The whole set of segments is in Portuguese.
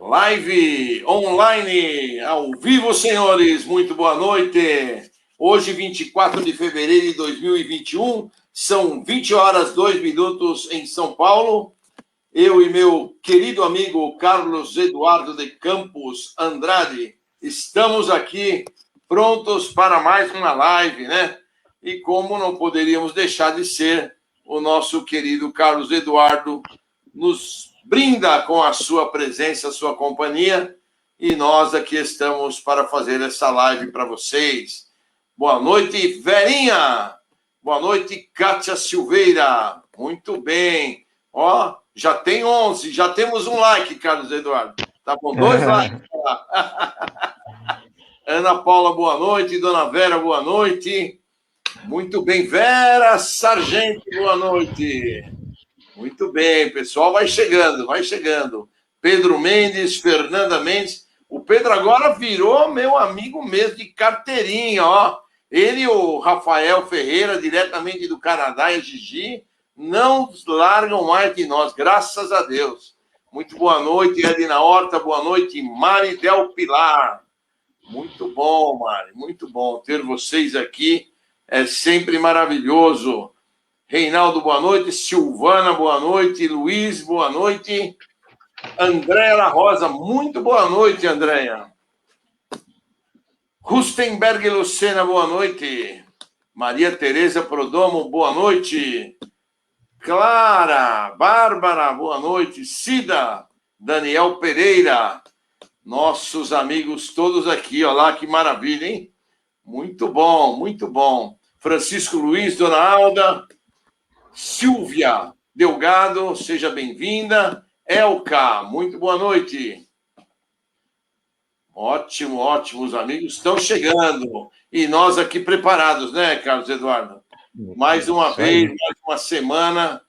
Live online, ao vivo, senhores, muito boa noite. Hoje, 24 de fevereiro de 2021, são 20 horas 2 minutos em São Paulo. Eu e meu querido amigo Carlos Eduardo de Campos Andrade estamos aqui prontos para mais uma live, né? E como não poderíamos deixar de ser, o nosso querido Carlos Eduardo nos brinda com a sua presença, a sua companhia, e nós aqui estamos para fazer essa live para vocês. Boa noite, Verinha! Boa noite, Kátia Silveira! Muito bem! Ó, já tem 11, já temos um like, Carlos Eduardo. Tá com 2 likes. Ana Paula, boa noite. Dona Vera, boa noite. Muito bem. Vera Sargento, boa noite. Muito bem, pessoal, vai chegando. Pedro Mendes, Fernanda Mendes. O Pedro agora virou meu amigo mesmo de carteirinha, ó. Ele e o Rafael Ferreira, diretamente do Canadá, e a Gigi, não largam mais de nós, graças a Deus. Muito boa noite, Edna Horta, boa noite, Mari Del Pilar. Muito bom, Mari, muito bom ter vocês aqui, é sempre maravilhoso. Reinaldo, boa noite. Silvana, boa noite. Luiz, boa noite. Andréia La Rosa, muito boa noite, Andréia. Rustenberg Lucena, boa noite. Maria Tereza Prodomo, boa noite. Clara, Bárbara, boa noite. Cida, Daniel Pereira, nossos amigos todos aqui, olha lá que maravilha, hein? Muito bom, muito bom. Francisco Luiz, Dona Alda. Silvia Delgado, seja bem-vinda. Elka, muito boa noite. Ótimo, ótimo, os amigos estão chegando. E nós aqui preparados, né, Carlos Eduardo? Mais uma vez, mais uma semana.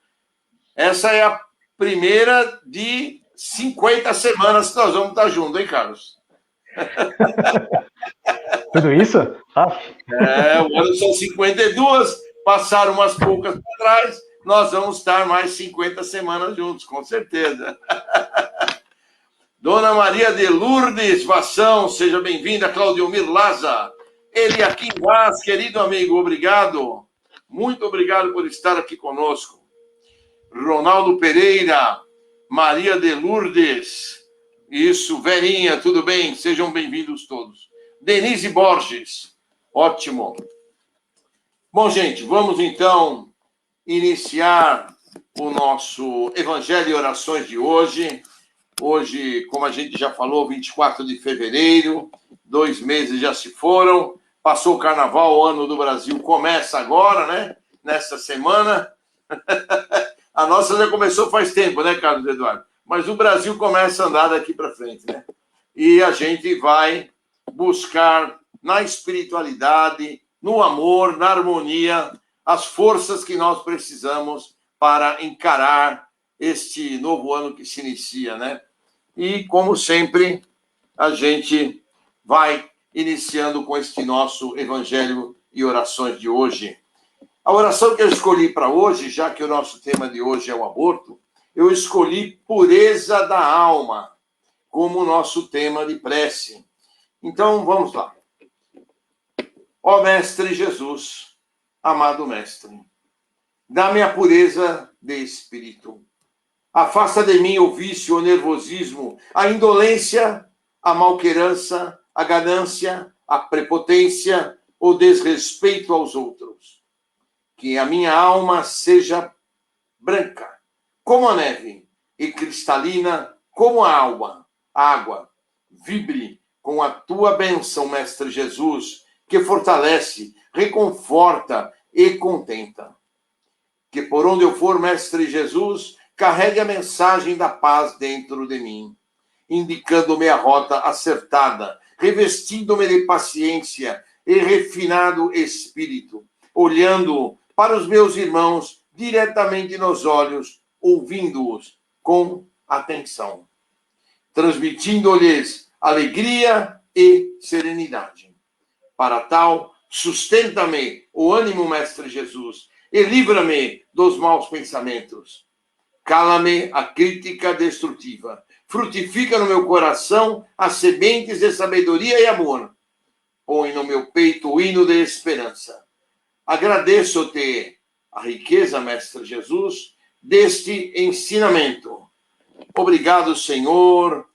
Essa é a primeira de 50 semanas que nós vamos estar juntos, hein, Carlos? Tudo isso? O ano são 52, passaram umas poucas para trás, nós vamos estar mais 50 semanas juntos, com certeza. Dona Maria de Lourdes Vação, seja bem-vinda. Claudiomir Laza, Eliakim Vaz, querido amigo, obrigado. Muito obrigado por estar aqui conosco. Ronaldo Pereira, Maria de Lourdes, isso, Verinha, tudo bem? Sejam bem-vindos todos. Denise Borges, ótimo. Bom, gente, vamos então iniciar o nosso Evangelho e Orações de hoje. Hoje, como a gente já falou, 24 de fevereiro, 2 meses já se foram, passou o Carnaval, o Ano do Brasil começa agora, né? Nesta semana. A nossa já começou faz tempo, né, Carlos Eduardo? Mas o Brasil começa a andar daqui para frente, né? E a gente vai buscar na espiritualidade, no amor, na harmonia, as forças que nós precisamos para encarar este novo ano que se inicia, né? E, como sempre, a gente vai iniciando com este nosso Evangelho e Orações de hoje. A oração que eu escolhi para hoje, já que o nosso tema de hoje é o aborto, eu escolhi pureza da alma como o nosso tema de prece. Então, vamos lá. Ó Mestre Jesus, amado Mestre, dá-me a pureza de espírito. Afasta de mim o vício, o nervosismo, a indolência, a malquerança, a ganância, a prepotência, o desrespeito aos outros. Que a minha alma seja branca, como a neve, e cristalina como a água. Vibre com a tua bênção, Mestre Jesus, que fortalece, reconforta e contenta. Que por onde eu for, Mestre Jesus, carregue a mensagem da paz dentro de mim, indicando-me a rota acertada, revestindo-me de paciência e refinado espírito, olhando para os meus irmãos diretamente nos olhos, ouvindo-os com atenção, transmitindo-lhes alegria e serenidade. Para tal, sustenta-me o ânimo, Mestre Jesus, e livra-me dos maus pensamentos. Cala-me a crítica destrutiva. Frutifica no meu coração as sementes de sabedoria e amor. Põe no meu peito o hino de esperança. Agradeço-te a riqueza, Mestre Jesus, deste ensinamento. Obrigado, Senhor,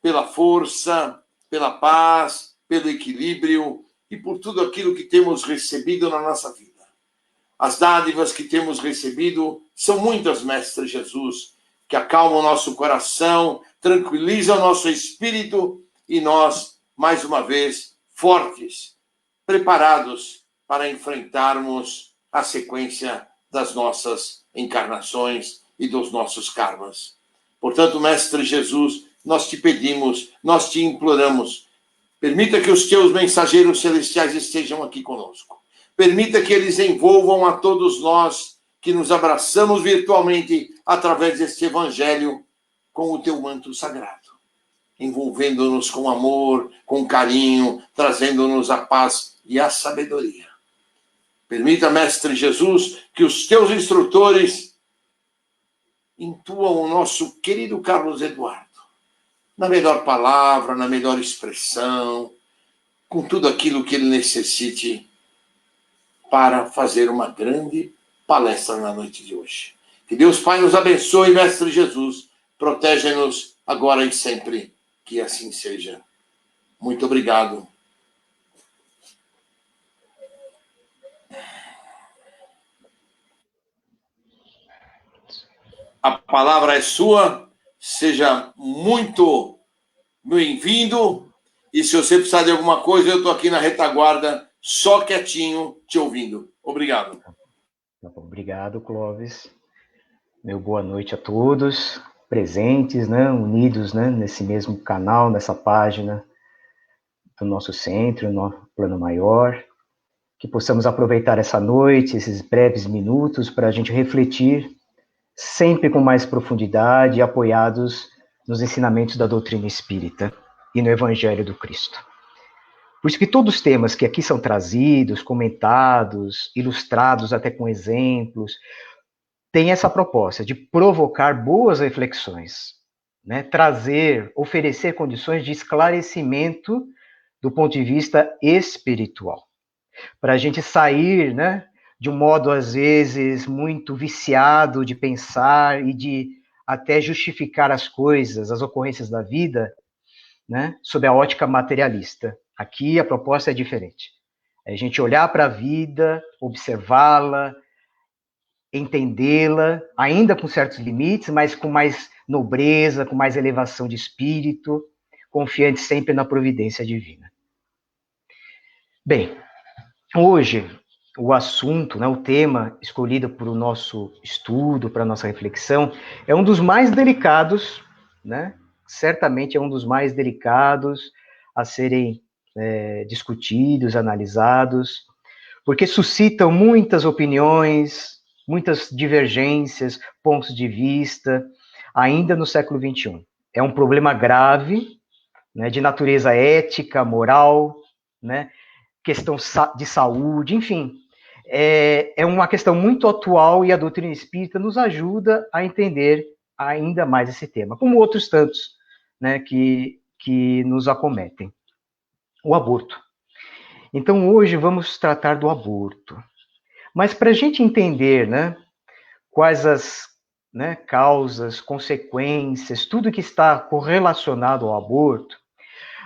pela força, pela paz, pelo equilíbrio e por tudo aquilo que temos recebido na nossa vida. As dádivas que temos recebido são muitas, Mestre Jesus, que acalmam o nosso coração, tranquilizam o nosso espírito e nós, mais uma vez, fortes, preparados para enfrentarmos a sequência das nossas encarnações e dos nossos karmas. Portanto, Mestre Jesus, nós te pedimos, nós te imploramos, permita que os teus mensageiros celestiais estejam aqui conosco. Permita que eles envolvam a todos nós que nos abraçamos virtualmente através deste evangelho com o teu manto sagrado, envolvendo-nos com amor, com carinho, trazendo-nos a paz e a sabedoria. Permita, Mestre Jesus, que os teus instrutores intuam o nosso querido Carlos Eduardo na melhor palavra, na melhor expressão, com tudo aquilo que ele necessite para fazer uma grande palestra na noite de hoje. Que Deus Pai nos abençoe, Mestre Jesus, protege-nos agora e sempre, que assim seja. Muito obrigado. A palavra é sua, seja muito bem-vindo, e se você precisar de alguma coisa, eu estou aqui na retaguarda, só quietinho, te ouvindo. Obrigado. Tá bom, obrigado, Clóvis. Meu boa noite a todos presentes, né, unidos, né, nesse mesmo canal, nessa página do nosso centro, no Plano Maior, que possamos aproveitar essa noite, esses breves minutos, para a gente refletir, sempre com mais profundidade, apoiados nos ensinamentos da doutrina espírita e no Evangelho do Cristo. Por isso que todos os temas que aqui são trazidos, comentados, ilustrados até com exemplos, têm essa proposta de provocar boas reflexões, né? Trazer, oferecer condições de esclarecimento do ponto de vista espiritual, para a gente sair, né, de um modo, às vezes, muito viciado de pensar e de até justificar as coisas, as ocorrências da vida, né, sob a ótica materialista. Aqui a proposta é diferente. É a gente olhar para a vida, observá-la, entendê-la, ainda com certos limites, mas com mais nobreza, com mais elevação de espírito, confiante sempre na providência divina. Bem, hoje o assunto, né, o tema escolhido para o nosso estudo, para a nossa reflexão, é um dos mais delicados, né? Certamente é um dos mais delicados a serem discutidos, analisados, porque suscitam muitas opiniões, muitas divergências, pontos de vista, ainda no século XXI. É um problema grave, né, de natureza ética, moral, né, questão de saúde, enfim. É uma questão muito atual e a doutrina espírita nos ajuda a entender ainda mais esse tema, como outros tantos, né, que nos acometem. O aborto. Então, hoje vamos tratar do aborto. Mas para a gente entender, né, quais as, né, causas, consequências, tudo que está correlacionado ao aborto,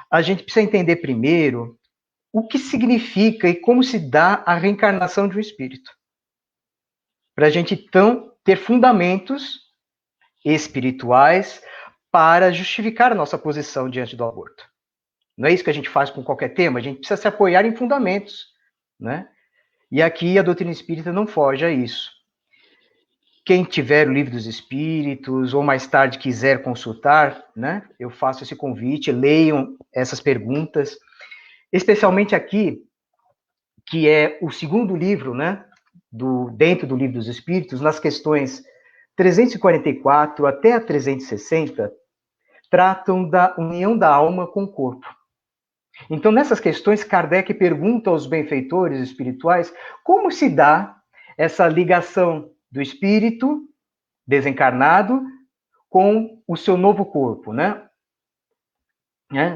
a gente precisa entender primeiro o que significa e como se dá a reencarnação de um espírito. Para a gente, então, ter fundamentos espirituais para justificar a nossa posição diante do aborto. Não é isso que a gente faz com qualquer tema, a gente precisa se apoiar em fundamentos, né? E aqui a doutrina espírita não foge a isso. Quem tiver o Livro dos Espíritos, ou mais tarde quiser consultar, né? Eu faço esse convite, leiam essas perguntas, especialmente aqui, que é o segundo livro, né? Dentro do Livro dos Espíritos, nas questões 344 até a 360, tratam da união da alma com o corpo. Então, nessas questões, Kardec pergunta aos benfeitores espirituais como se dá essa ligação do espírito desencarnado com o seu novo corpo, né?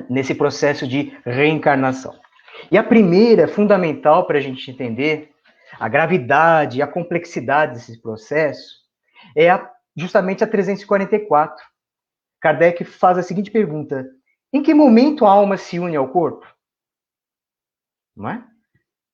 Nesse processo de reencarnação. E a primeira, fundamental para a gente entender a gravidade e a complexidade desse processo, é justamente a 344. Kardec faz a seguinte pergunta: em que momento a alma se une ao corpo? Não é?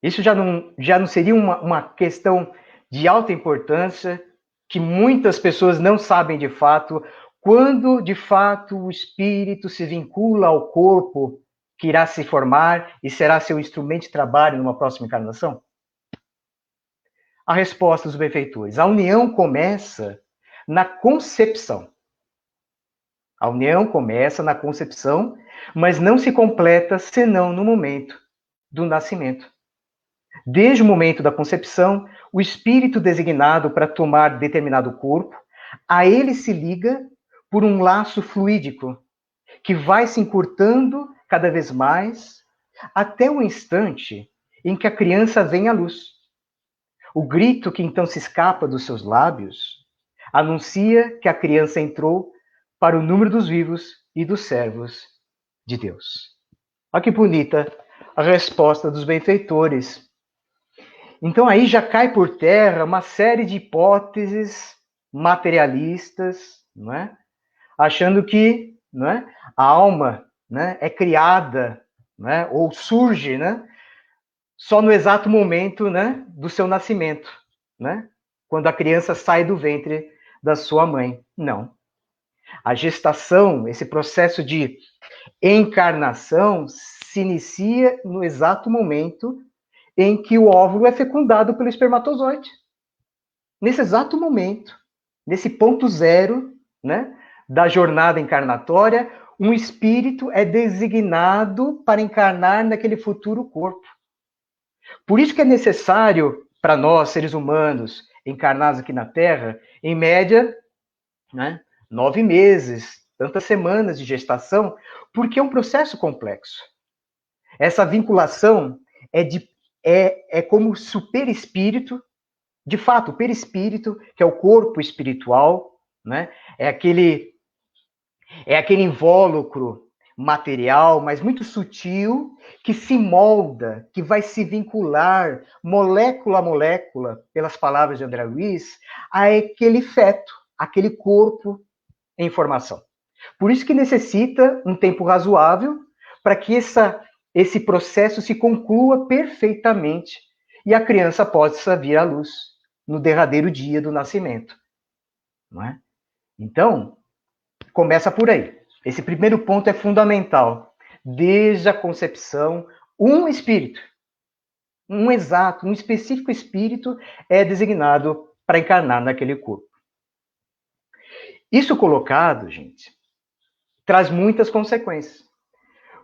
Isso já não seria uma questão de alta importância, que muitas pessoas não sabem de fato, quando de fato o espírito se vincula ao corpo que irá se formar e será seu instrumento de trabalho numa próxima encarnação? A resposta dos benfeitores: a união começa na concepção. A união começa na concepção, mas não se completa senão no momento do nascimento. Desde o momento da concepção, o espírito designado para tomar determinado corpo, a ele se liga por um laço fluídico, que vai se encurtando cada vez mais, até o instante em que a criança vem à luz. O grito que então se escapa dos seus lábios anuncia que a criança entrou para o número dos vivos e dos servos de Deus. Olha que bonita a resposta dos benfeitores. Então aí já cai por terra uma série de hipóteses materialistas, não é? Achando que, não é, a alma, né, é criada, né, ou surge, né, só no exato momento, né, do seu nascimento, né, quando a criança sai do ventre da sua mãe. Não. A gestação, esse processo de encarnação, se inicia no exato momento em que o óvulo é fecundado pelo espermatozoide. Nesse exato momento, nesse ponto zero, né, da jornada encarnatória, um espírito é designado para encarnar naquele futuro corpo. Por isso que é necessário, para nós, seres humanos, encarnados aqui na Terra, em média, né, 9 meses, tantas semanas de gestação, porque é um processo complexo. Essa vinculação é como se o perispírito, de fato, o perispírito, que é o corpo espiritual, né, é aquele invólucro material, mas muito sutil, que se molda, que vai se vincular molécula a molécula, pelas palavras de André Luiz, àquele feto, aquele corpo em formação. Por isso que necessita um tempo razoável para que esse processo se conclua perfeitamente e a criança possa vir à luz no derradeiro dia do nascimento. Não é? Então, começa por aí. Esse primeiro ponto é fundamental. Desde a concepção, um espírito, um específico espírito é designado para encarnar naquele corpo. Isso colocado, gente, traz muitas consequências.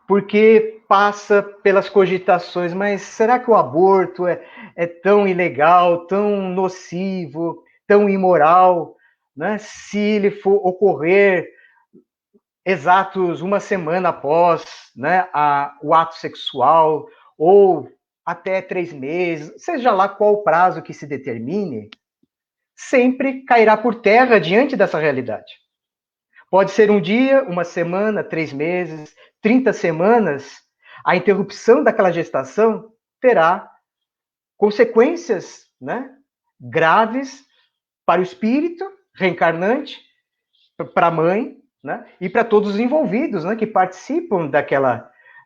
Porque passa pelas cogitações, mas será que o aborto é tão ilegal, tão nocivo, tão imoral, né? Se ele for ocorrer exatos uma semana após, né, o ato sexual, ou até 3 meses, seja lá qual o prazo que se determine, sempre cairá por terra diante dessa realidade. Pode ser um dia, uma semana, 3 meses, 30 semanas, a interrupção daquela gestação terá consequências, né, graves para o espírito reencarnante, para a mãe, né, e para todos os envolvidos, né, que participam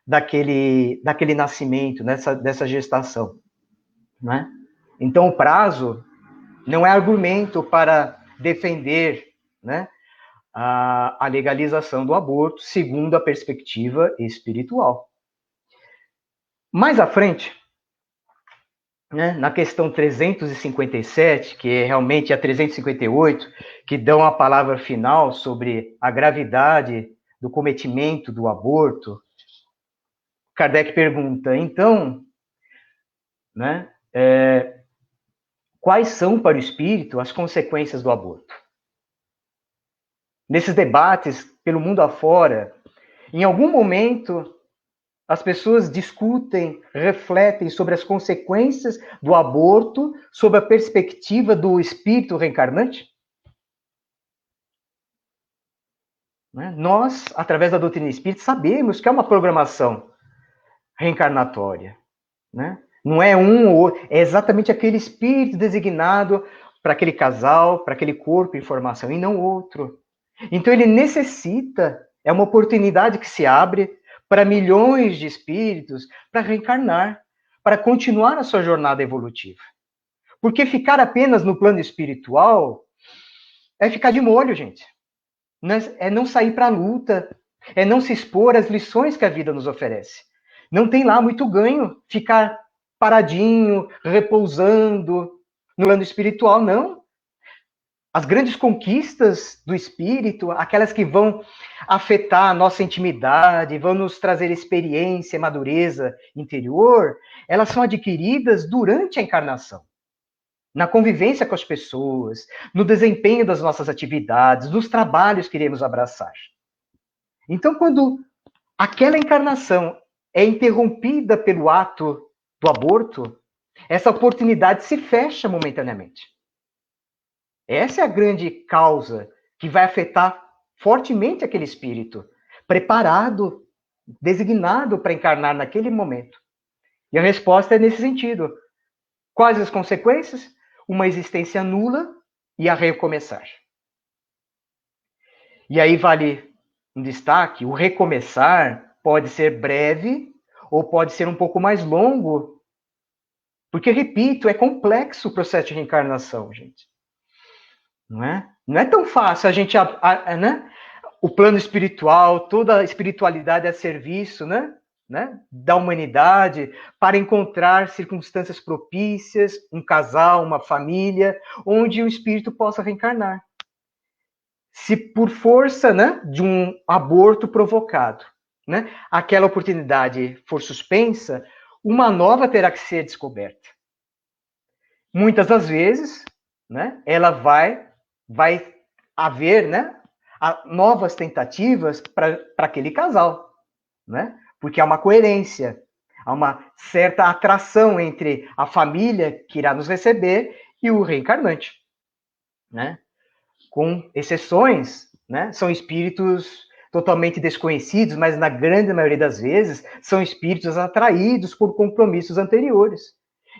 daquele nascimento, dessa gestação. Né? Então, o prazo não é argumento para defender, né, a legalização do aborto, segundo a perspectiva espiritual. Mais à frente, né, na questão 357, que é realmente a 358, que dão a palavra final sobre a gravidade do cometimento do aborto, Kardec pergunta, então, né, quais são para o espírito as consequências do aborto? Nesses debates pelo mundo afora, em algum momento as pessoas discutem, refletem sobre as consequências do aborto sob a perspectiva do espírito reencarnante? né? Nós, através da doutrina espírita, sabemos que é uma programação reencarnatória, né? Não é um ou outro, é exatamente aquele espírito designado para aquele casal, para aquele corpo em formação, e não outro. Então ele necessita, é uma oportunidade que se abre para milhões de espíritos para reencarnar, para continuar a sua jornada evolutiva. Porque ficar apenas no plano espiritual é ficar de molho, gente. É não sair para a luta, é não se expor às lições que a vida nos oferece. Não tem lá muito ganho ficar paradinho, repousando no plano espiritual, não. As grandes conquistas do espírito, aquelas que vão afetar a nossa intimidade, vão nos trazer experiência, madureza interior, elas são adquiridas durante a encarnação. Na convivência com as pessoas, no desempenho das nossas atividades, nos trabalhos que iremos abraçar. Então, quando aquela encarnação é interrompida pelo ato do aborto, essa oportunidade se fecha momentaneamente. Essa é a grande causa que vai afetar fortemente aquele espírito, preparado, designado para encarnar naquele momento. E a resposta é nesse sentido. Quais as consequências? Uma existência nula e a recomeçar. E aí vale um destaque, o recomeçar pode ser breve ou pode ser um pouco mais longo, porque, repito, é complexo o processo de reencarnação, gente. Não é? Não é tão fácil a gente, né? O plano espiritual, toda a espiritualidade a serviço, né? Da humanidade, para encontrar circunstâncias propícias, um casal, uma família, onde o espírito possa reencarnar. Se por força, né, de um aborto provocado, né, aquela oportunidade for suspensa, uma nova terá que ser descoberta. Muitas das vezes, né, ela vai haver, né, novas tentativas para aquele casal, né? Porque há uma coerência, há uma certa atração entre a família que irá nos receber e o reencarnante, né? Com exceções, né? São espíritos totalmente desconhecidos, mas na grande maioria das vezes são espíritos atraídos por compromissos anteriores.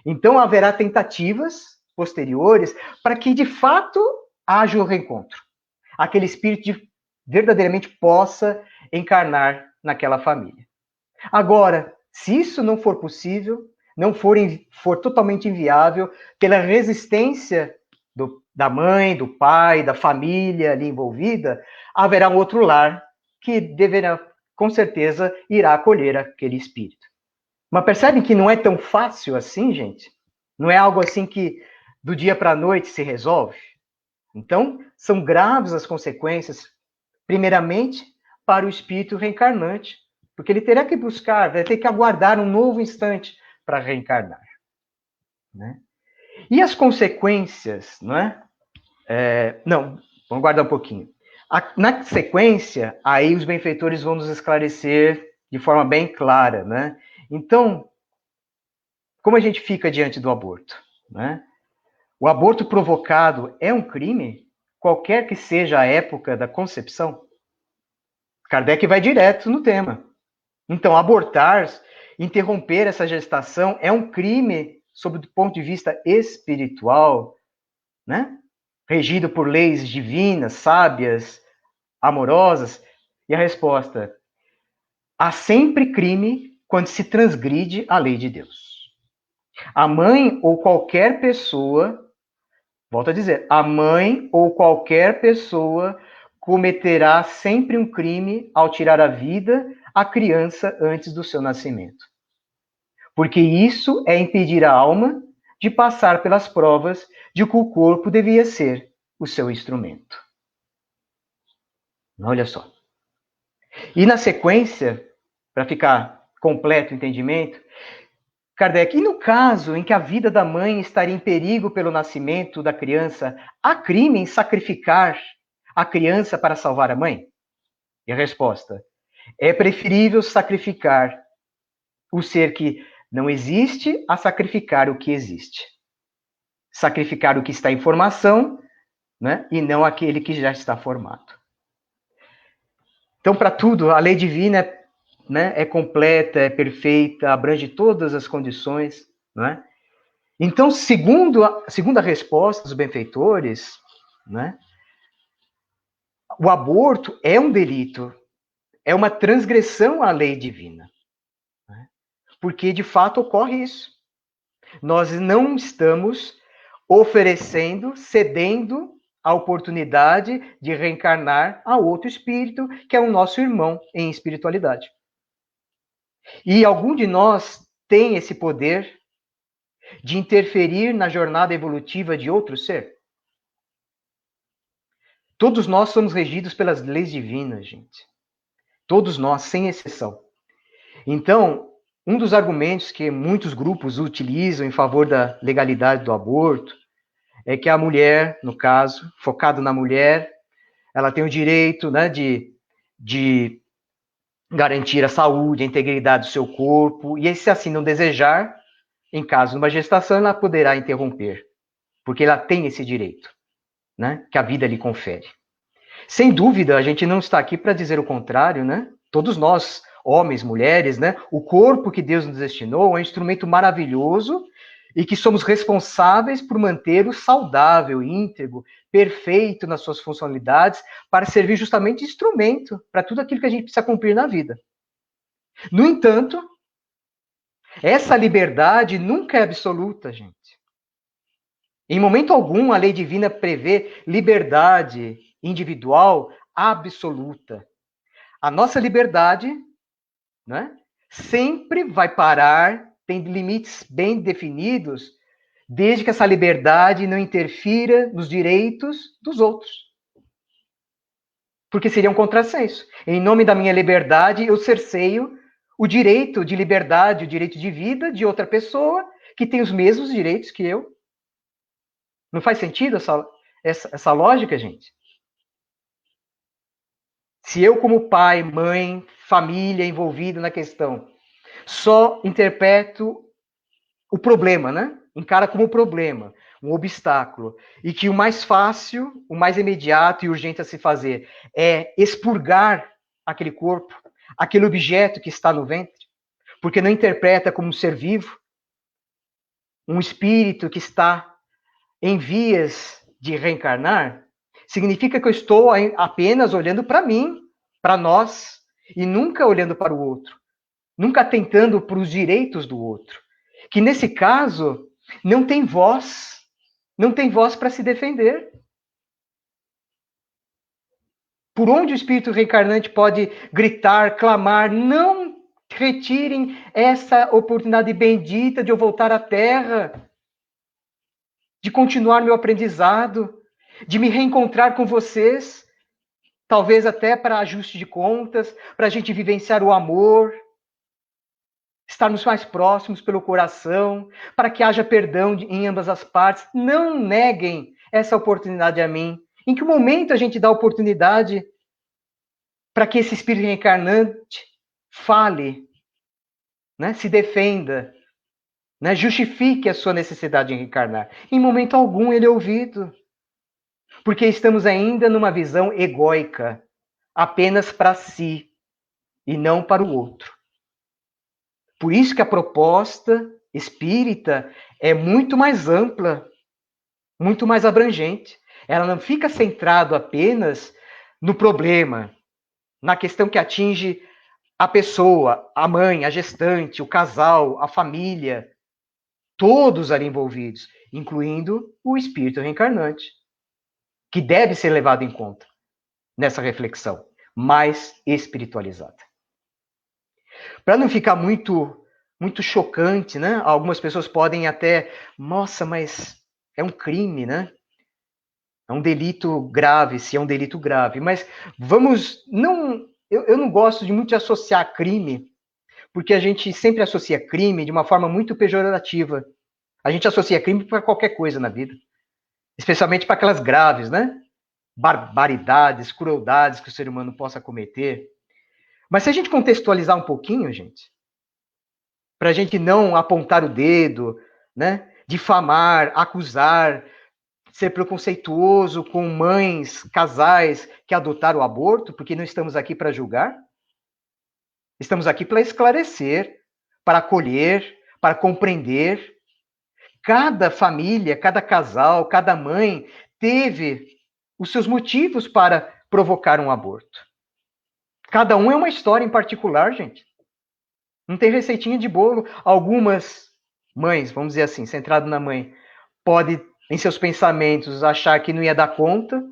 Então haverá tentativas posteriores para que de fato haja um reencontro. Aquele espírito verdadeiramente possa encarnar naquela família. Agora, se isso não for possível, não for totalmente inviável, pela resistência da mãe, do pai, da família ali envolvida, haverá um outro lar que deverá, com certeza, irá acolher aquele espírito. Mas percebem que não é tão fácil assim, gente? Não é algo assim que do dia para a noite se resolve? Então, são graves as consequências, primeiramente, para o espírito reencarnante, porque ele terá que buscar, vai ter que aguardar um novo instante para reencarnar. Né? E as consequências, não é? Não, vamos guardar um pouquinho. Na sequência, aí os benfeitores vão nos esclarecer de forma bem clara, né? Então, como a gente fica diante do aborto, né? O aborto provocado é um crime, qualquer que seja a época da concepção? Kardec vai direto no tema. Então, abortar, interromper essa gestação é um crime sob o ponto de vista espiritual, né? Regido por leis divinas, sábias, amorosas? E a resposta: há sempre crime quando se transgride a lei de Deus. A mãe ou qualquer pessoa, volto a dizer, a mãe ou qualquer pessoa cometerá sempre um crime ao tirar a vida à criança antes do seu nascimento. Porque isso é impedir a alma de passar pelas provas de que o corpo devia ser o seu instrumento. Olha só. E na sequência, para ficar completo o entendimento, Kardec, e no caso em que a vida da mãe estaria em perigo pelo nascimento da criança, há crime em sacrificar a criança para salvar a mãe? E a resposta: é preferível sacrificar o ser que não existe a sacrificar o que existe. Sacrificar o que está em formação, né, e não aquele que já está formado. Então, para tudo, a lei divina é completa, é perfeita, abrange todas as condições, não é? Então, segundo a resposta dos benfeitores, né, o aborto é um delito, é uma transgressão à lei divina, né? Porque, de fato, ocorre isso. Nós não estamos oferecendo, cedendo a oportunidade de reencarnar a outro espírito, que é o nosso irmão em espiritualidade. E algum de nós tem esse poder de interferir na jornada evolutiva de outro ser? Todos nós somos regidos pelas leis divinas, gente. Todos nós, sem exceção. Então, um dos argumentos que muitos grupos utilizam em favor da legalidade do aborto é que a mulher, no caso, focado na mulher, ela tem o direito, né, de garantir a saúde, a integridade do seu corpo, e se assim não desejar, em caso de uma gestação, ela poderá interromper, porque ela tem esse direito, né, que a vida lhe confere. Sem dúvida, a gente não está aqui para dizer o contrário, né? Todos nós, homens, mulheres, né? O corpo que Deus nos destinou é um instrumento maravilhoso e que somos responsáveis por mantê-lo saudável, íntegro, perfeito nas suas funcionalidades, para servir justamente de instrumento para tudo aquilo que a gente precisa cumprir na vida. No entanto, essa liberdade nunca é absoluta, gente. Em momento algum, a lei divina prevê liberdade individual absoluta. A nossa liberdade, né, sempre vai parar, tem limites bem definidos, desde que essa liberdade não interfira nos direitos dos outros. Porque seria um contrassenso. Em nome da minha liberdade, eu cerceio o direito de liberdade, o direito de vida de outra pessoa que tem os mesmos direitos que eu. Não faz sentido essa lógica, gente? Se eu, como pai, mãe, família envolvida na questão, só interpreto o problema, né? Encara como problema, um obstáculo, e que o mais fácil, o mais imediato e urgente a se fazer é expurgar aquele corpo, aquele objeto que está no ventre, porque não interpreta como um ser vivo, um espírito que está em vias de reencarnar, significa que eu estou apenas olhando para mim, para nós, e nunca olhando para o outro, nunca atentando para os direitos do outro, que nesse caso não tem voz para se defender. Por onde o espírito reencarnante pode gritar, clamar, não retirem essa oportunidade bendita de eu voltar à Terra, de continuar meu aprendizado, de me reencontrar com vocês, talvez até para ajuste de contas, para a gente vivenciar o amor, estarmos mais próximos pelo coração, para que haja perdão em ambas as partes. Não neguem essa oportunidade a mim. Em que momento a gente dá oportunidade para que esse espírito reencarnante fale, né, se defenda, né, justifique a sua necessidade de reencarnar? Em momento algum ele é ouvido. Porque estamos ainda numa visão egóica, apenas para si, e não para o outro. Por isso que a proposta espírita é muito mais ampla, muito mais abrangente. Ela não fica centrada apenas no problema, na questão que atinge a pessoa, a mãe, a gestante, o casal, a família, todos ali envolvidos, incluindo o espírito reencarnante, que deve ser levado em conta nessa reflexão mais espiritualizada. Para não ficar muito chocante, né? Algumas pessoas podem até, nossa, mas é um crime, né? É um delito grave, se é um delito grave. Mas eu não gosto de muito associar crime, porque a gente sempre associa crime de uma forma muito pejorativa. A gente associa crime para qualquer coisa na vida, especialmente para aquelas graves, né? Barbaridades, crueldades que o ser humano possa cometer. Mas se a gente contextualizar um pouquinho, gente, para a gente não apontar o dedo, né? Difamar, acusar, ser preconceituoso com mães, casais que adotaram o aborto, porque não estamos aqui para julgar. Estamos aqui para esclarecer, para acolher, para compreender. Cada família, cada casal, cada mãe teve os seus motivos para provocar um aborto. Cada um é uma história em particular, gente. Não tem receitinha de bolo. Algumas mães, vamos dizer assim, centrado na mãe, pode, em seus pensamentos, achar que não ia dar conta,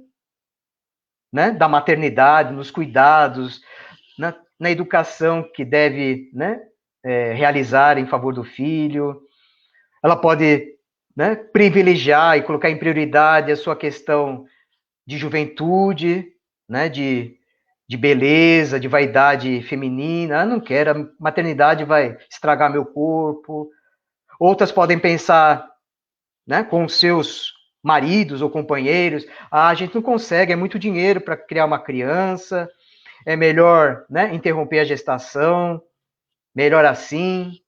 né, da maternidade, nos cuidados, na educação que deve, né, realizar em favor do filho. Ela pode, né, privilegiar e colocar em prioridade a sua questão de juventude, né, de beleza, de vaidade feminina. Ah, não quero, a maternidade vai estragar meu corpo. Outras podem pensar, né, com seus maridos ou companheiros, ah, a gente não consegue, é muito dinheiro para criar uma criança, é melhor, né, interromper a gestação, melhor assim.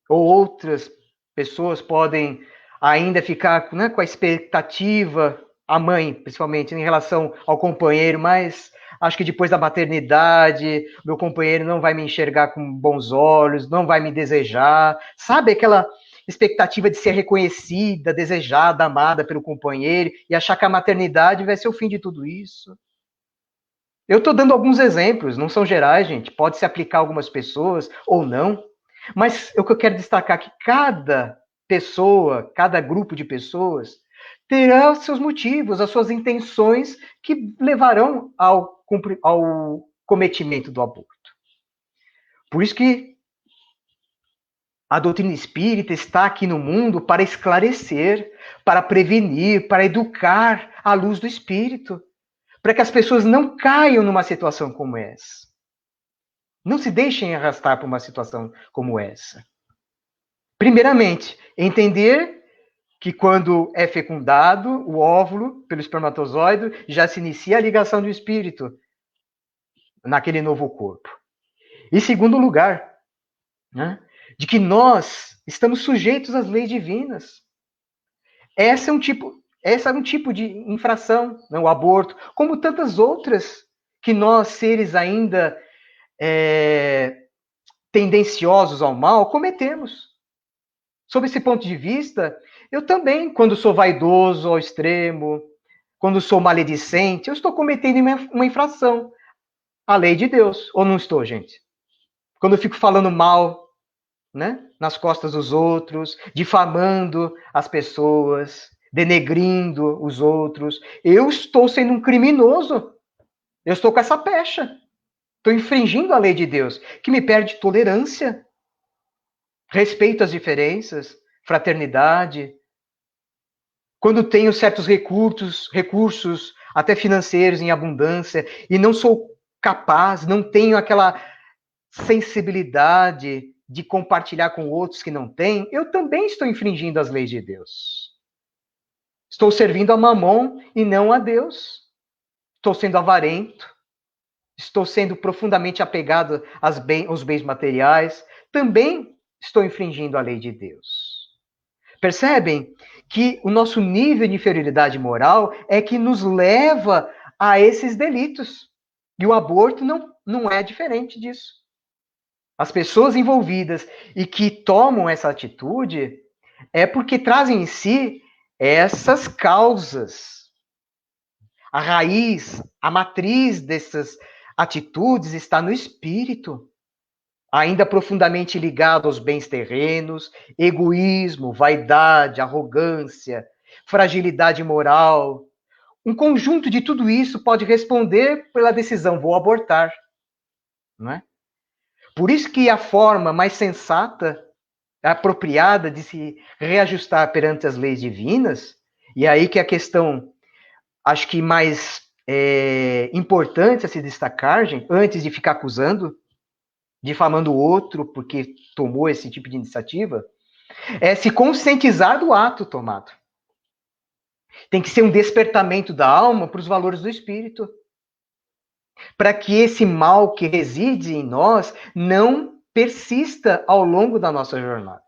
Ou outras pessoas podem ainda ficar, né, com a expectativa, a mãe, principalmente, em relação ao companheiro, mas acho que depois da maternidade, meu companheiro não vai me enxergar com bons olhos, não vai me desejar. Sabe aquela expectativa de ser reconhecida, desejada, amada pelo companheiro e achar que a maternidade vai ser o fim de tudo isso? Eu estou dando alguns exemplos, não são gerais, gente. Pode se aplicar a algumas pessoas ou não. Mas o que eu quero destacar é que cada pessoa, cada grupo de pessoas, terá os seus motivos, as suas intenções que levarão ao cometimento do aborto. Por isso que a doutrina espírita está aqui no mundo para esclarecer, para prevenir, para educar à luz do espírito, para que as pessoas não caiam numa situação como essa. Não se deixem arrastar por uma situação como essa. Primeiramente, entender que quando é fecundado o óvulo pelo espermatozoide, já se inicia a ligação do espírito naquele novo corpo. Em segundo lugar, né, de que nós estamos sujeitos às leis divinas. Essa é um tipo de infração, né, o aborto, como tantas outras que nós, seres ainda tendenciosos ao mal, cometemos. Sob esse ponto de vista, eu também, quando sou vaidoso ao extremo, quando sou maledicente, eu estou cometendo uma infração à lei de Deus. Ou não estou, gente? Quando eu fico falando mal, né, nas costas dos outros, difamando as pessoas, denegrindo os outros, eu estou sendo um criminoso. Eu estou com essa pecha. Estou infringindo a lei de Deus, que me pede tolerância, respeito às diferenças, fraternidade. Quando tenho certos recursos até financeiros em abundância, e não sou capaz, não tenho aquela sensibilidade de compartilhar com outros que não têm, eu também estou infringindo as leis de Deus. Estou servindo a Mamon e não a Deus. Estou sendo avarento. Estou sendo profundamente apegado aos bens materiais. Também estou infringindo a lei de Deus. Percebem que o nosso nível de inferioridade moral é que nos leva a esses delitos. E o aborto não é diferente disso. As pessoas envolvidas e que tomam essa atitude é porque trazem em si essas causas. A raiz, a matriz dessas atitudes está no espírito, ainda profundamente ligado aos bens terrenos, egoísmo, vaidade, arrogância, fragilidade moral. Um conjunto de tudo isso pode responder pela decisão, vou abortar. Não é? Por isso que a forma mais sensata, apropriada de se reajustar perante as leis divinas, e aí que a questão, acho que mais importante a se destacar, gente, antes de ficar acusando, difamando o outro porque tomou esse tipo de iniciativa, é se conscientizar do ato tomado. Tem que ser um despertamento da alma para os valores do espírito. Para que esse mal que reside em nós não persista ao longo da nossa jornada.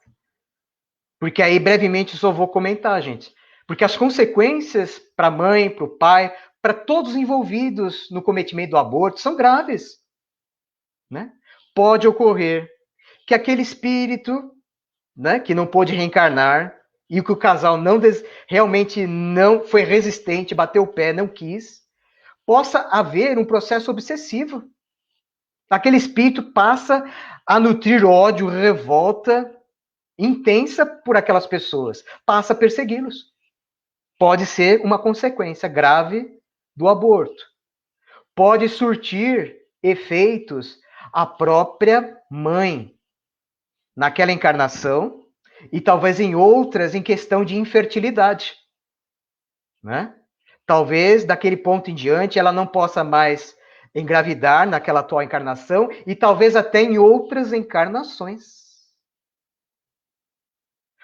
Porque aí, brevemente, só vou comentar, gente. Porque as consequências para a mãe, para o pai, para todos envolvidos no cometimento do aborto são graves. Né? Pode ocorrer que aquele espírito, né, que não pôde reencarnar e que o casal realmente não foi resistente, bateu o pé, não quis, possa haver um processo obsessivo. Aquele espírito passa a nutrir ódio, revolta intensa por aquelas pessoas, passa a persegui-los. Pode ser uma consequência grave do aborto. Pode surtir efeitos à própria mãe, naquela encarnação, e talvez em outras em questão de infertilidade. Né? Talvez daquele ponto em diante ela não possa mais engravidar naquela atual encarnação e talvez até em outras encarnações.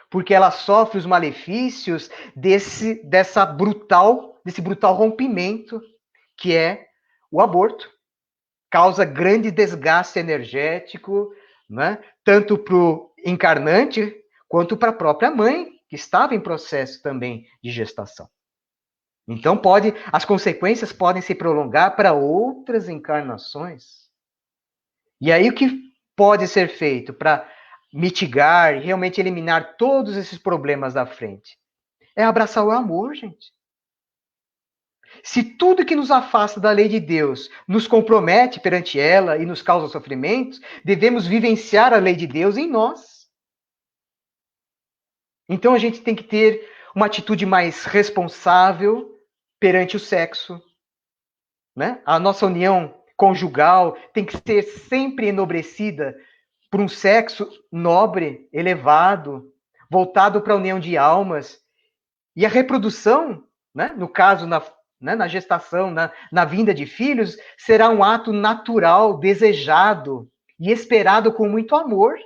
Porque ela sofre os malefícios desse brutal rompimento que é o aborto. Causa grande desgaste energético, né? Tanto para o encarnante quanto para a própria mãe, que estava em processo também de gestação. Então, as consequências podem se prolongar para outras encarnações. E aí, o que pode ser feito para mitigar e realmente eliminar todos esses problemas da frente? É abraçar o amor, gente. Se tudo que nos afasta da lei de Deus nos compromete perante ela e nos causa sofrimentos, devemos vivenciar a lei de Deus em nós. Então a gente tem que ter uma atitude mais responsável perante o sexo. Né? A nossa união conjugal tem que ser sempre enobrecida por um sexo nobre, elevado, voltado para a união de almas. E a reprodução, né? No caso, na gestação, na vinda de filhos, será um ato natural, desejado e esperado com muito amor.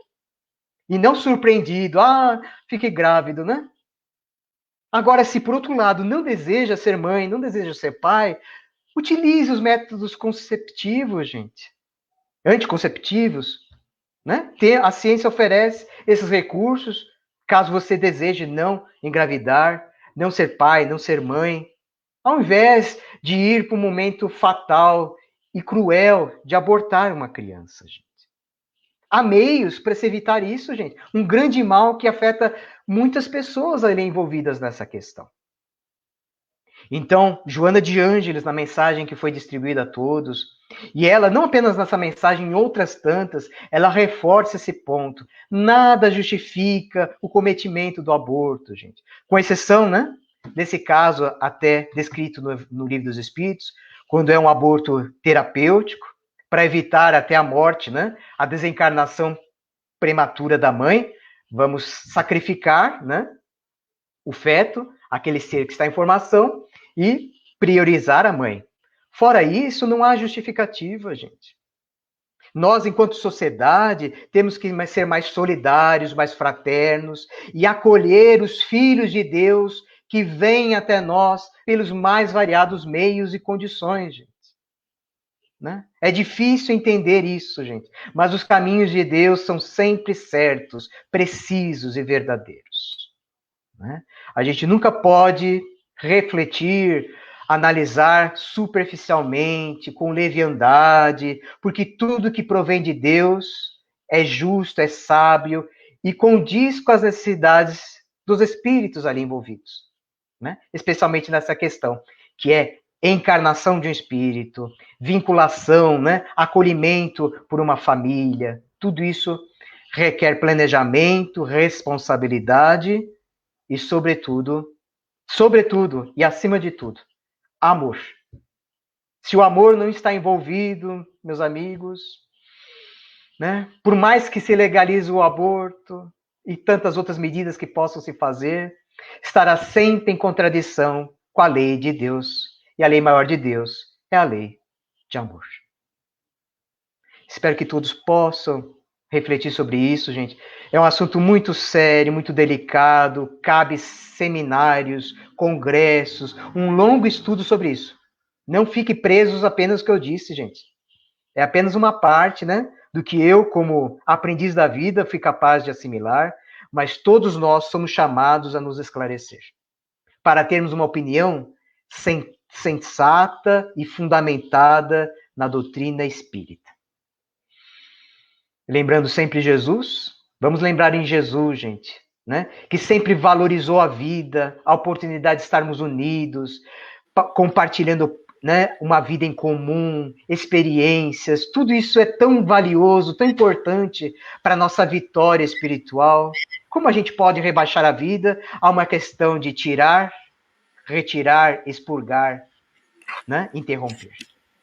E não surpreendido, fique grávido, né? Agora, se por outro lado não deseja ser mãe, não deseja ser pai, utilize os métodos conceptivos, gente. Anticonceptivos, né? A ciência oferece esses recursos, caso você deseje não engravidar, não ser pai, não ser mãe, ao invés de ir para um momento fatal e cruel de abortar uma criança, gente. Há meios para se evitar isso, gente. Um grande mal que afeta muitas pessoas ali envolvidas nessa questão. Então, Joana de Ângeles, na mensagem que foi distribuída a todos, e ela, não apenas nessa mensagem, em outras tantas, ela reforça esse ponto. Nada justifica o cometimento do aborto, gente. Com exceção, né? Nesse caso, até descrito no Livro dos Espíritos, quando é um aborto terapêutico, para evitar até a morte, né? A desencarnação prematura da mãe, vamos sacrificar, né? O feto, aquele ser que está em formação, e priorizar a mãe. Fora isso, não há justificativa, gente. Nós, enquanto sociedade, temos que ser mais solidários, mais fraternos e acolher os filhos de Deus que vêm até nós pelos mais variados meios e condições, gente. Né? É difícil entender isso, gente, mas os caminhos de Deus são sempre certos, precisos e verdadeiros. Né? A gente nunca pode refletir, analisar superficialmente, com leviandade, porque tudo que provém de Deus é justo, é sábio e condiz com as necessidades dos espíritos ali envolvidos, né? Especialmente nessa questão, que é encarnação de um espírito, vinculação, né? Acolhimento por uma família, tudo isso requer planejamento, responsabilidade e, sobretudo, e acima de tudo, amor. Se o amor não está envolvido, meus amigos, né? Por mais que se legalize o aborto e tantas outras medidas que possam se fazer, estará sempre em contradição com a lei de Deus. E a lei maior de Deus é a lei de amor. Espero que todos possam refletir sobre isso, gente. É um assunto muito sério, muito delicado, cabe seminários, congressos, um longo estudo sobre isso. Não fique presos apenas no que eu disse, gente. É apenas uma parte, né, do que eu, como aprendiz da vida, fui capaz de assimilar, mas todos nós somos chamados a nos esclarecer, para termos uma opinião sensata e fundamentada na doutrina espírita. Lembrando sempre Jesus, vamos lembrar em Jesus, gente, né? Que sempre valorizou a vida, a oportunidade de estarmos unidos, compartilhando, né, uma vida em comum, experiências, tudo isso é tão valioso, tão importante para a nossa vitória espiritual. Como a gente pode rebaixar a vida a uma questão de tirar, retirar, expurgar, né, interromper?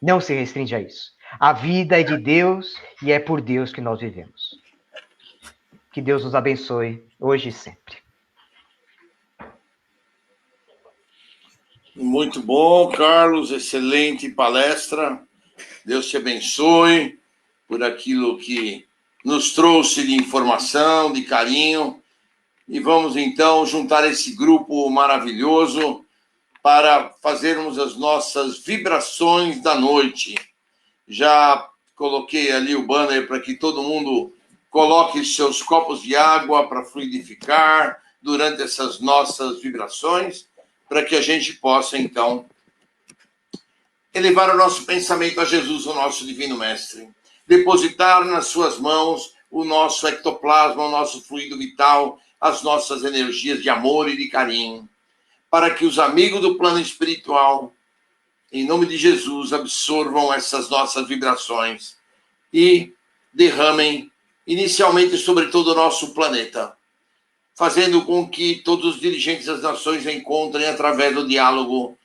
Não se restringe a isso. A vida é de Deus e é por Deus que nós vivemos. Que Deus nos abençoe hoje e sempre. Muito bom, Carlos. Excelente palestra. Deus te abençoe por aquilo que nos trouxe de informação, de carinho. E vamos, então, juntar esse grupo maravilhoso para fazermos as nossas vibrações da noite. Já coloquei ali o banner para que todo mundo coloque seus copos de água para fluidificar durante essas nossas vibrações, para que a gente possa, então, elevar o nosso pensamento a Jesus, o nosso Divino Mestre. Depositar nas suas mãos o nosso ectoplasma, o nosso fluido vital, as nossas energias de amor e de carinho, para que os amigos do plano espiritual, em nome de Jesus, absorvam essas nossas vibrações e derramem inicialmente sobre todo o nosso planeta, fazendo com que todos os dirigentes das nações encontrem, através do diálogo,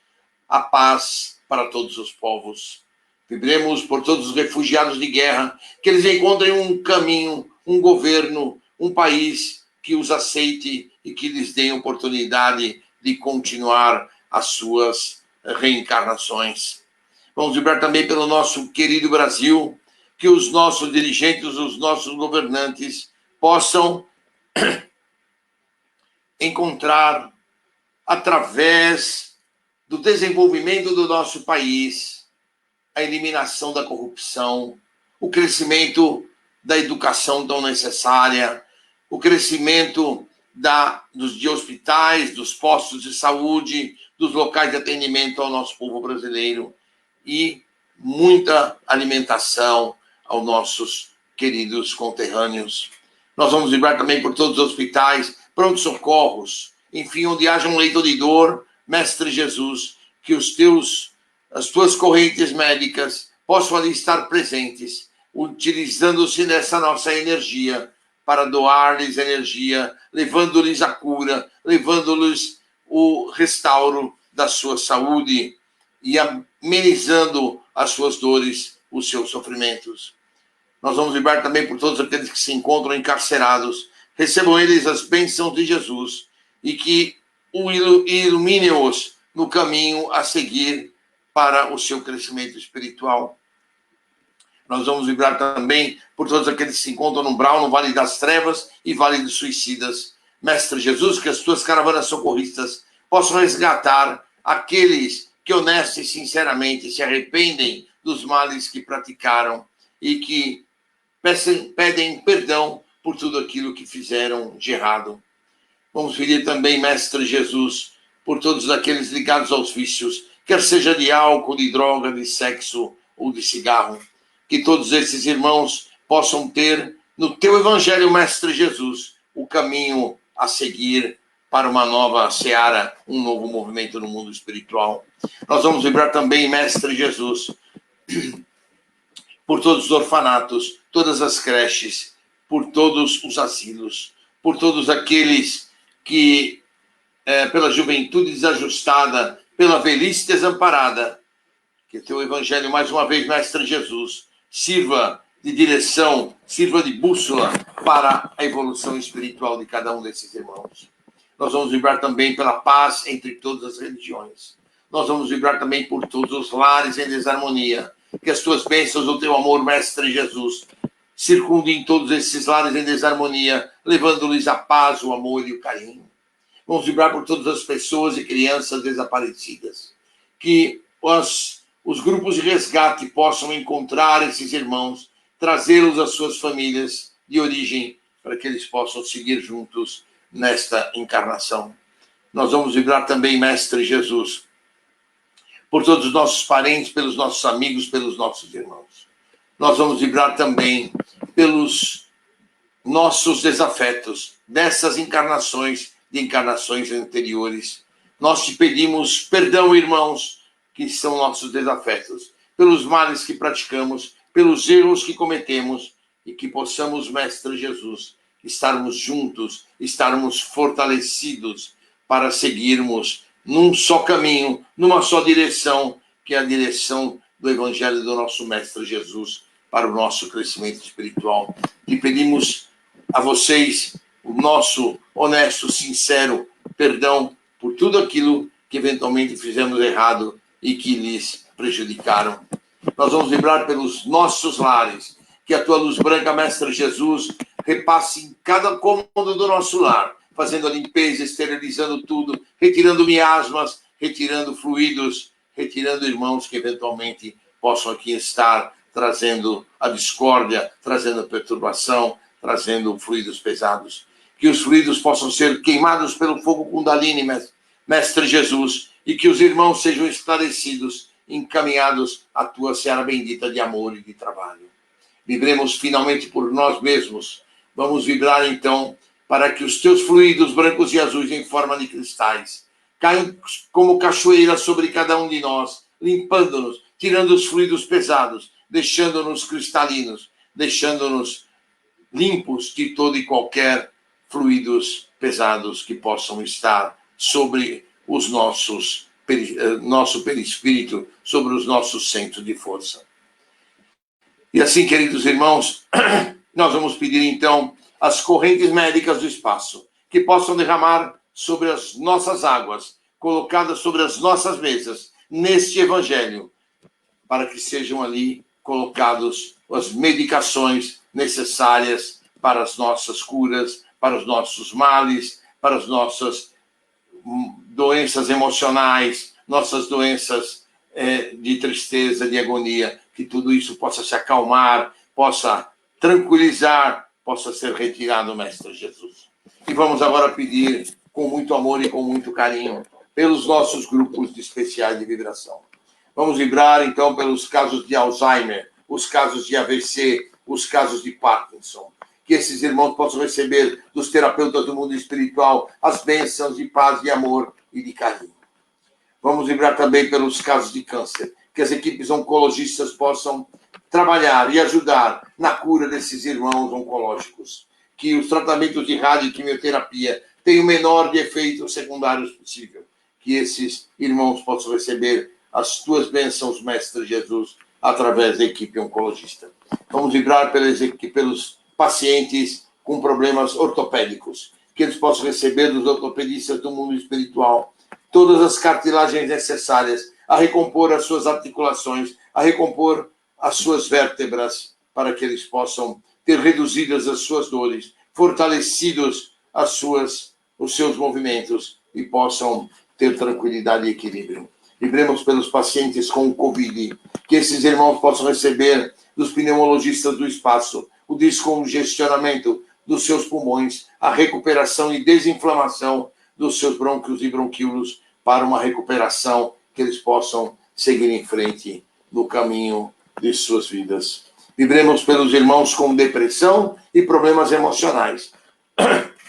a paz para todos os povos. Vibremos por todos os refugiados de guerra, que eles encontrem um caminho, um governo, um país que os aceite e que lhes dê oportunidade de continuar as suas reencarnações. Vamos vibrar também pelo nosso querido Brasil, que os nossos dirigentes, os nossos governantes possam encontrar, através do desenvolvimento do nosso país, a eliminação da corrupção, o crescimento da educação tão necessária, o crescimento de hospitais, dos postos de saúde, dos locais de atendimento ao nosso povo brasileiro e muita alimentação aos nossos queridos conterrâneos. Nós vamos vibrar também por todos os hospitais, pronto-socorros, enfim, onde haja um leito de dor, Mestre Jesus, que as tuas correntes médicas possam ali estar presentes, utilizando-se dessa nossa energia para doar-lhes energia, levando-lhes a cura, levando-lhes o restauro da sua saúde e amenizando as suas dores, os seus sofrimentos. Nós vamos vibrar também por todos aqueles que se encontram encarcerados. Recebam eles as bênçãos de Jesus e que ilumine-os no caminho a seguir para o seu crescimento espiritual. Nós vamos vibrar também por todos aqueles que se encontram no umbral, no Vale das Trevas e Vale dos Suicidas. Mestre Jesus, que as tuas caravanas socorristas possam resgatar aqueles que honesta e sinceramente se arrependem dos males que praticaram e que pedem perdão por tudo aquilo que fizeram de errado. Vamos pedir também, Mestre Jesus, por todos aqueles ligados aos vícios, quer seja de álcool, de droga, de sexo ou de cigarro, que todos esses irmãos possam ter no teu Evangelho, Mestre Jesus, o caminho a seguir para uma nova seara, um novo movimento no mundo espiritual. Nós vamos vibrar também, Mestre Jesus, por todos os orfanatos, todas as creches, por todos os asilos, por todos aqueles que, pela juventude desajustada, pela velhice desamparada, que teu Evangelho, mais uma vez, Mestre Jesus, sirva de direção, sirva de bússola para a evolução espiritual de cada um desses irmãos. Nós vamos vibrar também pela paz entre todas as religiões. Nós vamos vibrar também por todos os lares em desarmonia. Que as tuas bênçãos, o teu amor, Mestre Jesus, circundem todos esses lares em desarmonia, levando-lhes a paz, o amor e o carinho. Vamos vibrar por todas as pessoas e crianças desaparecidas. Que os grupos de resgate possam encontrar esses irmãos, trazê-los às suas famílias de origem para que eles possam seguir juntos nesta encarnação. Nós vamos vibrar também, Mestre Jesus, por todos os nossos parentes, pelos nossos amigos, pelos nossos irmãos. Nós vamos vibrar também pelos nossos desafetos dessas encarnações, de encarnações anteriores. Nós te pedimos perdão, irmãos, que são nossos desafetos, pelos males que praticamos, pelos erros que cometemos, e que possamos, Mestre Jesus, estarmos juntos, estarmos fortalecidos para seguirmos num só caminho, numa só direção, que é a direção do Evangelho do nosso Mestre Jesus, para o nosso crescimento espiritual. E pedimos a vocês o nosso honesto, sincero perdão por tudo aquilo que eventualmente fizemos errado e que lhes prejudicaram. Nós vamos vibrar pelos nossos lares, que a tua luz branca, Mestre Jesus, repasse em cada cômodo do nosso lar, fazendo a limpeza, esterilizando tudo, retirando miasmas, retirando fluidos, retirando irmãos que eventualmente possam aqui estar trazendo a discórdia, trazendo a perturbação, trazendo fluidos pesados. Que os fluidos possam ser queimados pelo fogo Kundalini, Mestre Jesus, e que os irmãos sejam esclarecidos, encaminhados à tua seara bendita de amor e de trabalho. Vibremos finalmente por nós mesmos. Vamos vibrar então para que os teus fluidos brancos e azuis em forma de cristais caiam como cachoeiras sobre cada um de nós, limpando-nos, tirando os fluidos pesados, deixando-nos cristalinos, deixando-nos limpos de todo e qualquer fluidos pesados que possam estar sobre os nosso perispírito, sobre os nossos centros de força. E assim, queridos irmãos, nós vamos pedir então as correntes médicas do espaço que possam derramar sobre as nossas águas, colocadas sobre as nossas mesas, neste evangelho, para que sejam ali colocados as medicações necessárias para as nossas curas, para os nossos males, para as nossas doenças emocionais, nossas doenças de tristeza, de agonia, que tudo isso possa se acalmar, possa tranquilizar, possa ser retirado, Mestre Jesus. E vamos agora pedir, com muito amor e com muito carinho, pelos nossos grupos de especiais de vibração. Vamos vibrar, então, pelos casos de Alzheimer, os casos de AVC, os casos de Parkinson. Que esses irmãos possam receber dos terapeutas do mundo espiritual as bênçãos de paz, de amor e de carinho. Vamos vibrar também pelos casos de câncer, que as equipes oncologistas possam trabalhar e ajudar na cura desses irmãos oncológicos. Que os tratamentos de rádio e quimioterapia tenham o menor de efeitos secundários possível. Que esses irmãos possam receber as tuas bênçãos, Mestre Jesus, através da equipe oncologista. Vamos vibrar pelos pacientes com problemas ortopédicos, que eles possam receber dos ortopedistas do mundo espiritual todas as cartilagens necessárias a recompor as suas articulações, a recompor as suas vértebras, para que eles possam ter reduzidas as suas dores, fortalecidos os seus movimentos e possam ter tranquilidade e equilíbrio. Vibremos pelos pacientes com Covid, que esses irmãos possam receber dos pneumologistas do espaço o descongestionamento dos seus pulmões, a recuperação e desinflamação dos seus brônquios e bronquíolos para uma recuperação que eles possam seguir em frente no caminho de suas vidas. Vibremos pelos irmãos com depressão e problemas emocionais.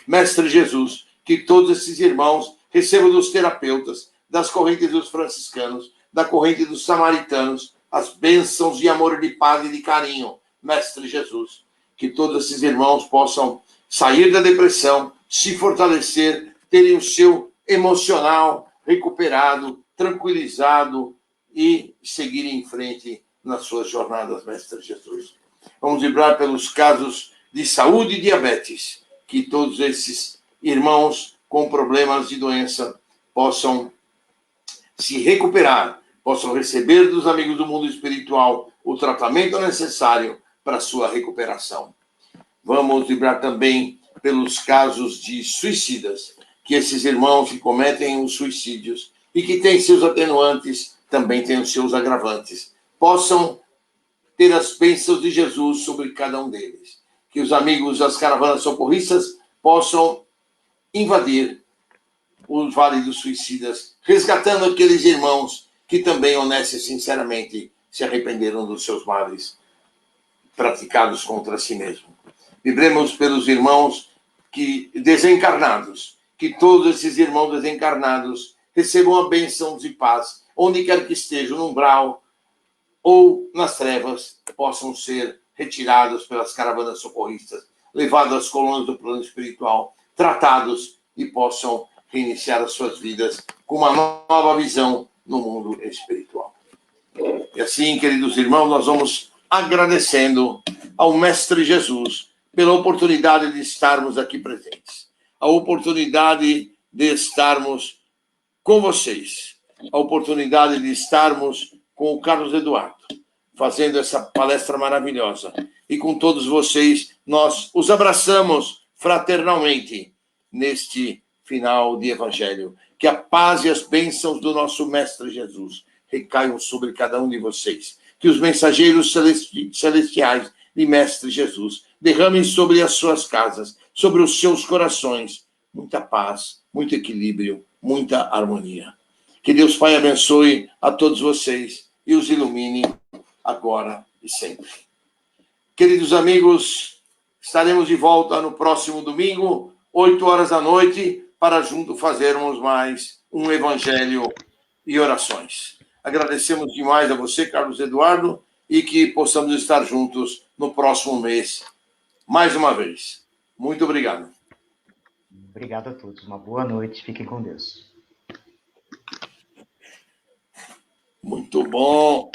Mestre Jesus, que todos esses irmãos recebam dos terapeutas, das correntes dos franciscanos, da corrente dos samaritanos, as bênçãos de amor, de paz e de carinho. Mestre Jesus, que todos esses irmãos possam sair da depressão, se fortalecer, terem o seu emocional recuperado, tranquilizado e seguir em frente nas suas jornadas, Mestre Jesus. Vamos vibrar pelos casos de saúde e diabetes, que todos esses irmãos com problemas de doença possam se recuperar, possam receber dos amigos do mundo espiritual o tratamento necessário para a sua recuperação. Vamos vibrar também pelos casos de suicidas, que esses irmãos que cometem os suicídios e que têm seus atenuantes, também têm os seus agravantes, possam ter as bênçãos de Jesus sobre cada um deles. que os amigos das caravanas socorristas possam invadir o Vale dos Suicidas, resgatando aqueles irmãos que também, honesta e sinceramente, se arrependeram dos seus males praticados contra si mesmo. Vibremos pelos irmãos que desencarnados, que todos esses irmãos desencarnados recebam a bênção de paz, onde quer que estejam, no umbral ou nas trevas, possam ser retirados pelas caravanas socorristas, levados às colunas do plano espiritual, tratados e possam reiniciar as suas vidas com uma nova visão no mundo espiritual. E assim, queridos irmãos, nós vamos agradecendo ao Mestre Jesus pela oportunidade de estarmos aqui presentes, a oportunidade de estarmos com vocês, a oportunidade de estarmos com o Carlos Eduardo, fazendo essa palestra maravilhosa. E com todos vocês, nós os abraçamos fraternalmente neste final de Evangelho. Que a paz e as bênçãos do nosso Mestre Jesus recaiam sobre cada um de vocês. Que os mensageiros celestiais de Mestre Jesus derramem sobre as suas casas, sobre os seus corações, muita paz, muito equilíbrio, muita harmonia. Que Deus Pai abençoe a todos vocês e os ilumine agora e sempre. Queridos amigos, estaremos de volta no próximo domingo, 8 horas da noite, para junto fazermos mais um Evangelho e orações. Agradecemos demais a você, Carlos Eduardo, e que possamos estar juntos no próximo mês, mais uma vez. Muito obrigado. Obrigado a todos. Uma boa noite. Fiquem com Deus. Muito bom.